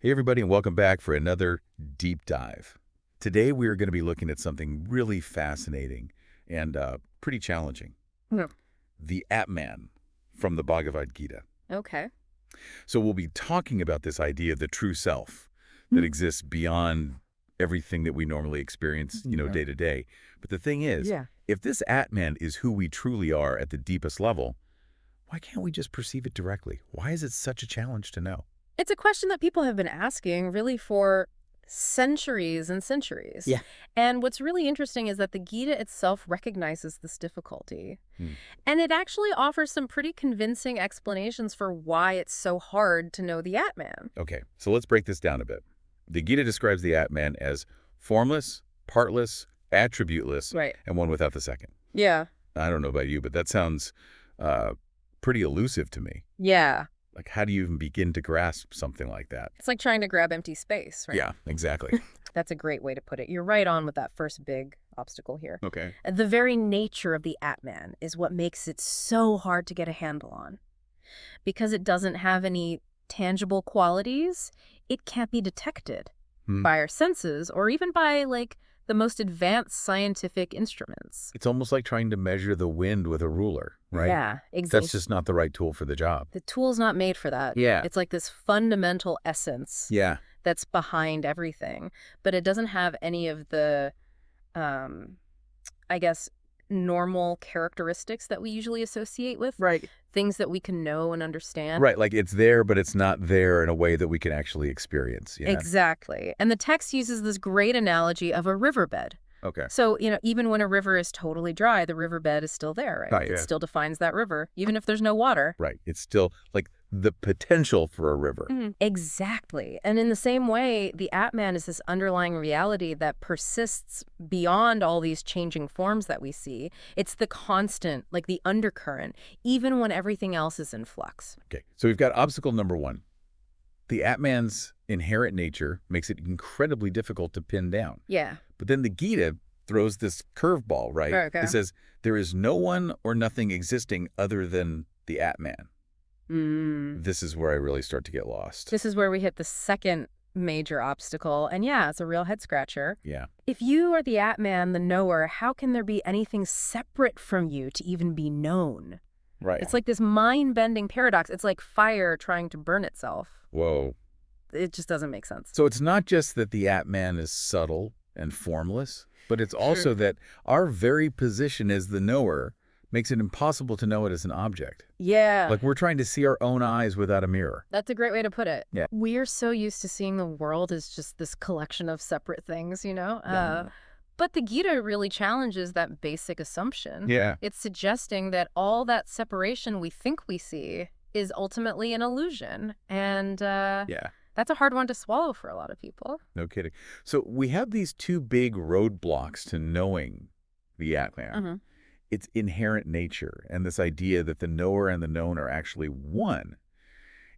Hey everybody, and welcome back for another deep dive. Today we are going to be looking at something really fascinating and pretty challenging. Hmm. The Atman from the Bhagavad Gita. Okay. So we'll be talking about this idea of the true self that Hmm. exists beyond everything that we normally experience, Yeah. day to day. But the thing is, Yeah. if this Atman is who we truly are at the deepest level, why can't we just perceive it directly? Why is it such a challenge to know? It's a question that people have been asking really for centuries and centuries. Yeah. And what's really interesting is that the Gita itself recognizes this difficulty. Hmm. And it actually offers some pretty convincing explanations for why it's so hard to know the Atman. Okay, so let's break this down a bit. The Gita describes the Atman as formless, partless, attributeless, Right. and one without the second. Yeah. I don't know about you, but that sounds pretty elusive to me. Yeah. Like, how do you even begin to grasp something like that? It's like trying to grab empty space, right? Yeah, exactly. That's a great way to put it. You're right on with that first big obstacle here. Okay. The very nature of the Atman is what makes it so hard to get a handle on. Because it doesn't have any tangible qualities, it can't be detected by our senses or even by, the most advanced scientific instruments. It's almost like trying to measure the wind with a ruler, right? Yeah, exactly. That's just not the right tool for the job. The tool's not made for that. Yeah. It's like this fundamental essence Yeah. that's behind everything, but it doesn't have any of the, I guess, normal characteristics that we usually associate with. Right. Things that we can know and understand. Right, like it's there, but it's not there in a way that we can actually experience. Yeah. Exactly. And the text uses this great analogy of a riverbed. Okay. So, even when a river is totally dry, the riverbed is still there, right? Right, It yeah. still defines that river, even if there's no water. Right. It's still like the potential for a river. Exactly. And in the same way, the Atman is this underlying reality that persists beyond all these changing forms that we see. It's the constant, like the undercurrent, even when everything else is in flux. Okay. So we've got obstacle number one. The Atman's inherent nature makes it incredibly difficult to pin down. Yeah. But then the Gita throws this curveball, right? Okay. It says, there is no one or nothing existing other than the Atman. This is where I really start to get lost. This is where we hit the second major obstacle. And yeah, it's a real head scratcher. Yeah. If you are the Atman, the knower, how can there be anything separate from you to even be known? Right. It's like this mind-bending paradox. It's like fire trying to burn itself. Whoa. It just doesn't make sense. So it's not just that the Atman is subtle and formless, but it's also that our very position as the knower makes it impossible to know it as an object. Yeah. Like we're trying to see our own eyes without a mirror. That's a great way to put it. Yeah. We're so used to seeing the world as just this collection of separate things, Yeah. But the Gita really challenges that basic assumption. Yeah. It's suggesting that all that separation we think we see is ultimately an illusion. And Yeah. that's a hard one to swallow for a lot of people. No kidding. So we have these two big roadblocks to knowing the Atman. Its inherent nature and this idea that the knower and the known are actually one.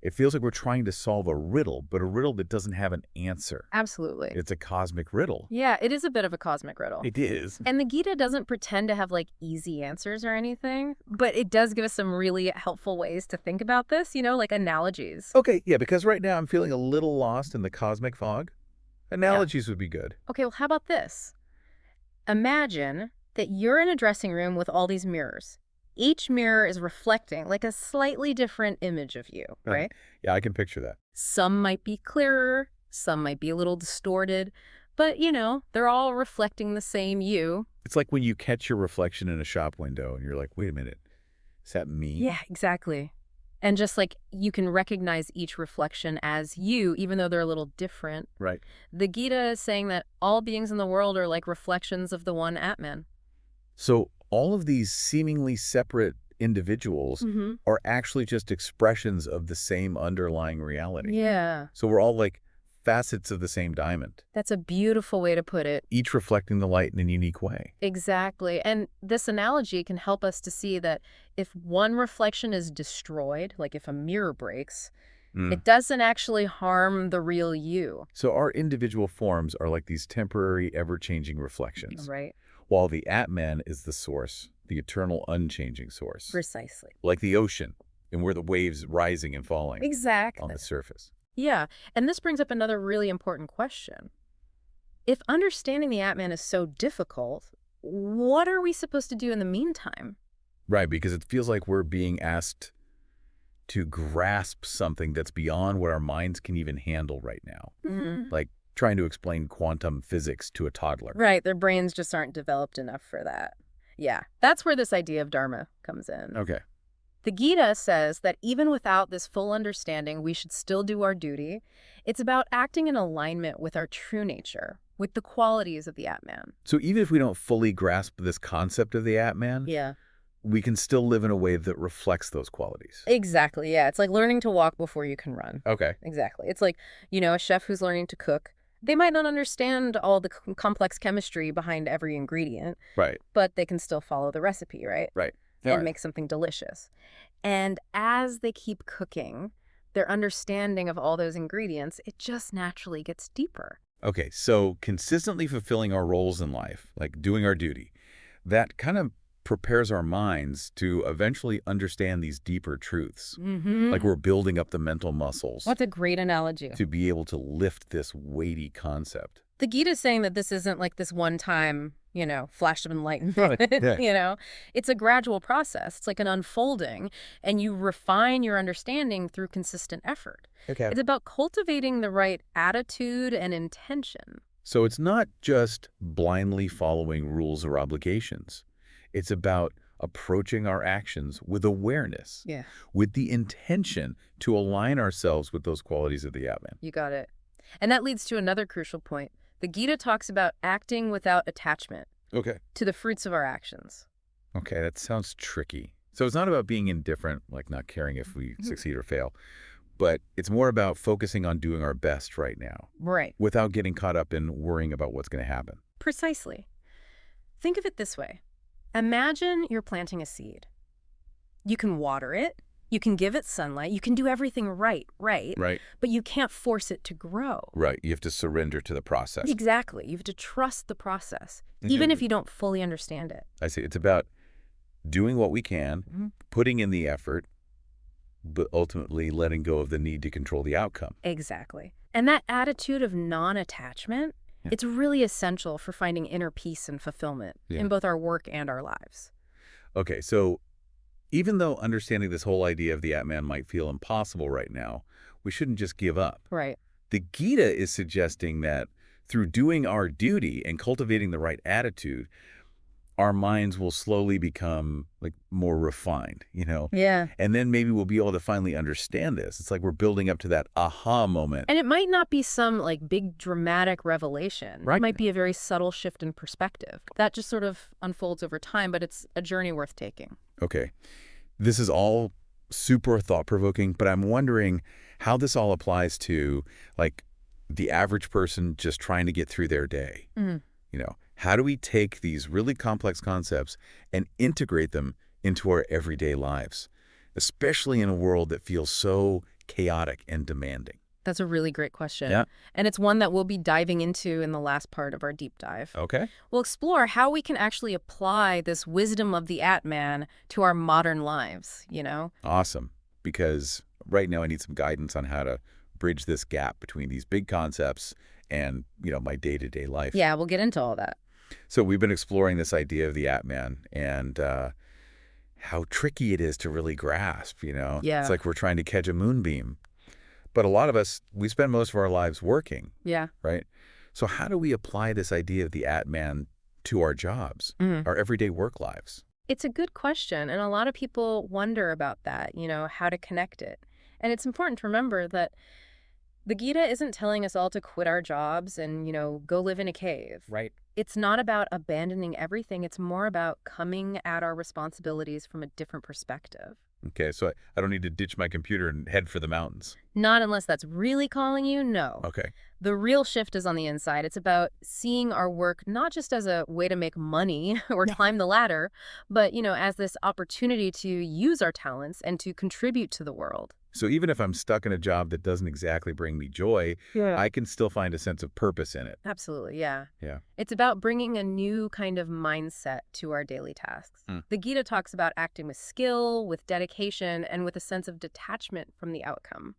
It feels like we're trying to solve a riddle, but a riddle that doesn't have an answer. Absolutely. It's a cosmic riddle. Yeah, it is a bit of a cosmic riddle. It is. And the Gita doesn't pretend to have easy answers or anything, but it does give us some really helpful ways to think about this, like analogies. Okay, yeah, because right now I'm feeling a little lost in the cosmic fog. Analogies would be good. Okay, well, how about this? Imagine that you're in a dressing room with all these mirrors. Each mirror is reflecting a slightly different image of you, right? Yeah, I can picture that. Some might be clearer, some might be a little distorted, but, they're all reflecting the same you. It's like when you catch your reflection in a shop window and you're like, wait a minute, is that me? Yeah, exactly. And just you can recognize each reflection as you, even though they're a little different. Right. The Gita is saying that all beings in the world are like reflections of the one Atman. So all of these seemingly separate individuals are actually just expressions of the same underlying reality. Yeah. So we're all like facets of the same diamond, That's a beautiful way to put it. each reflecting the light in a unique way. Exactly. And this analogy can help us to see that if one reflection is destroyed, like if a mirror breaks, it doesn't actually harm the real you. So our individual forms are like these temporary, ever-changing reflections, Right? while the Atman is the source, the eternal, unchanging source. Precisely. Like the ocean, and we're the waves rising and falling Exactly. on the surface. Yeah, and this brings up another really important question. If understanding the Atman is so difficult, what are we supposed to do in the meantime? Right, because it feels like we're being asked to grasp something that's beyond what our minds can even handle right now. Mm. Like trying to explain quantum physics to a toddler. Right, their brains just aren't developed enough for that. Yeah, that's where this idea of dharma comes in. Okay. The Gita says that even without this full understanding, we should still do our duty. It's about acting in alignment with our true nature, with the qualities of the Atman. So even if we don't fully grasp this concept of the Atman, Yeah. we can still live in a way that reflects those qualities. Exactly, yeah. It's like learning to walk before you can run. Okay. Exactly. It's like, a chef who's learning to cook. They might not understand all the complex chemistry behind every ingredient, Right. but they can still follow the recipe, right? Right. And make something delicious. And as they keep cooking, their understanding of all those ingredients, it just naturally gets deeper. Okay, so consistently fulfilling our roles in life, like doing our duty, that kind of prepares our minds to eventually understand these deeper truths. Mm-hmm. Like we're building up the mental muscles What's a great analogy? to be able to lift this weighty concept. The Gita is saying that this isn't like this one-time, flash of enlightenment. Right, yeah. It's a gradual process. It's like an unfolding, and you refine your understanding through consistent effort. Okay. It's about cultivating the right attitude and intention. So it's not just blindly following rules or obligations. It's about approaching our actions with awareness, Yeah. with the intention to align ourselves with those qualities of the Atman. You got it. And that leads to another crucial point. The Gita talks about acting without attachment Okay. to the fruits of our actions. Okay, that sounds tricky. So it's not about being indifferent, like not caring if we succeed or fail, but it's more about focusing on doing our best right now Right. without getting caught up in worrying about what's going to happen. Precisely. Think of it this way. Imagine you're planting a seed. You can water it, you can give it sunlight, you can do everything right, Right. but you can't force it to grow. Right. You have to surrender to the process. Exactly. You have to trust the process, even if you don't fully understand it. I see. It's about doing what we can, putting in the effort, but ultimately letting go of the need to control the outcome. Exactly. And that attitude of non-attachment, it's really essential for finding inner peace and fulfillment in both our work and our lives. Okay, so even though understanding this whole idea of the Atman might feel impossible right now, we shouldn't just give up. Right. The Gita is suggesting that through doing our duty and cultivating the right attitude, our minds will slowly become like more refined, Yeah. And then maybe we'll be able to finally understand this. It's like we're building up to that aha moment. And it might not be some like big dramatic revelation. Right. It might be a very subtle shift in perspective. That just sort of unfolds over time, but it's a journey worth taking. Okay. This is all super thought-provoking, but I'm wondering how this all applies to like the average person just trying to get through their day. How do we take these really complex concepts and integrate them into our everyday lives, especially in a world that feels so chaotic and demanding? That's a really great question. Yeah. And it's one that we'll be diving into in the last part of our deep dive. Okay. We'll explore how we can actually apply this wisdom of the Atman to our modern lives, Awesome. Because right now I need some guidance on how to bridge this gap between these big concepts and, my day-to-day life. Yeah, we'll get into all that. So we've been exploring this idea of the Atman and how tricky it is to really grasp, Yeah. It's like we're trying to catch a moonbeam. But a lot of us, we spend most of our lives working. Yeah. Right? So how do we apply this idea of the Atman to our jobs, our everyday work lives? It's a good question, and a lot of people wonder about that, how to connect it. And it's important to remember that the Gita isn't telling us all to quit our jobs and, go live in a cave. Right. It's not about abandoning everything. It's more about coming at our responsibilities from a different perspective. Okay, so I don't need to ditch my computer and head for the mountains. Not unless that's really calling you, no. Okay. The real shift is on the inside. It's about seeing our work not just as a way to make money or climb the ladder, but, as this opportunity to use our talents and to contribute to the world. So even if I'm stuck in a job that doesn't exactly bring me joy, I can still find a sense of purpose in it. Absolutely, yeah. Yeah. It's about bringing a new kind of mindset to our daily tasks. The Gita talks about acting with skill, with dedication, and with a sense of detachment from the outcome.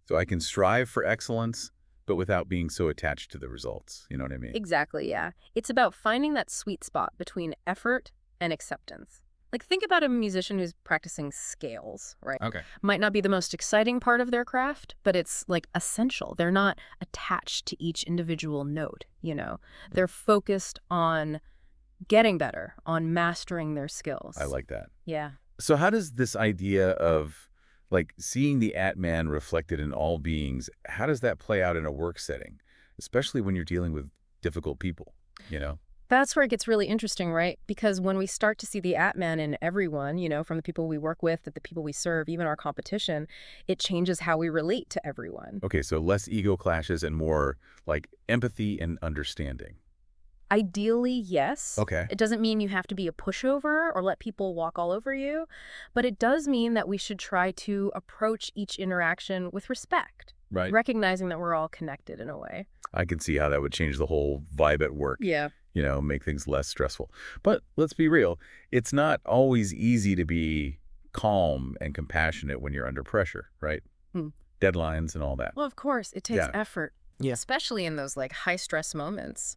So I can strive for excellence, but without being so attached to the results. You know what I mean? Exactly, yeah. It's about finding that sweet spot between effort and acceptance. Like, think about a musician who's practicing scales, right? Okay. Might not be the most exciting part of their craft, but it's, like, essential. They're not attached to each individual note, you know? They're focused on getting better, on mastering their I skills. like that. Yeah. So how does this idea of like seeing the Atman reflected in all beings, how does that play out in a work setting, especially when you're dealing with difficult people, you know? That's where it gets really interesting, right? Because when we start to see the Atman in everyone, you know, from the people we work with to the people we serve, even our competition, it changes how we relate to everyone. Okay, so less ego clashes and more like empathy and understanding. Ideally, yes. Okay. It doesn't mean you have to be a pushover or let people walk all over you, but it does mean that we should try to approach each interaction with respect, Right. recognizing that we're all connected in a way. I can see how that would change the whole vibe at work, Yeah. make things less stressful. But let's be real, it's not always easy to be calm and compassionate when you're under pressure, right? Hmm. Deadlines and all that. Well, of course, it takes Yeah. effort, Yeah. especially in those like high stress moments.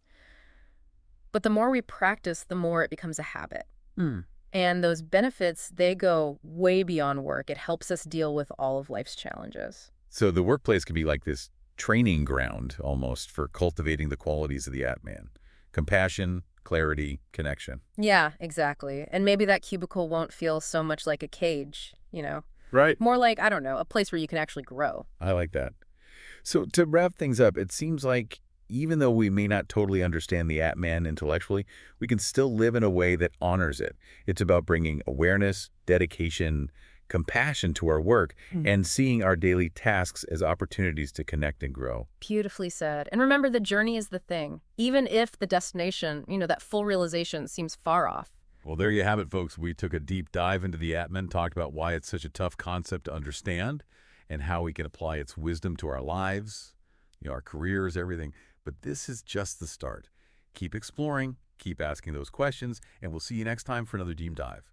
But the more we practice, the more it becomes a habit. Mm. And those benefits, they go way beyond work. It helps us deal with all of life's challenges. So the workplace can be like this training ground almost for cultivating the qualities of the Atman. Compassion, clarity, connection. Yeah, exactly. And maybe that cubicle won't feel so much like a cage, you know? Right. More like, I don't know, a place where you can actually grow. I like that. So to wrap things up, it seems like even though we may not totally understand the Atman intellectually, we can still live in a way that honors it. It's about bringing awareness, dedication, compassion to our work, Mm. and seeing our daily tasks as opportunities to connect and grow. Beautifully said. And remember, the journey is the thing. Even if the destination, you know, that full realization seems far off. Well, there you have it, folks. We took a deep dive into the Atman, talked about why it's such a tough concept to understand and how we can apply its wisdom to our lives, our careers, everything. But this is just the start. Keep exploring, keep asking those questions, and we'll see you next time for another deep dive.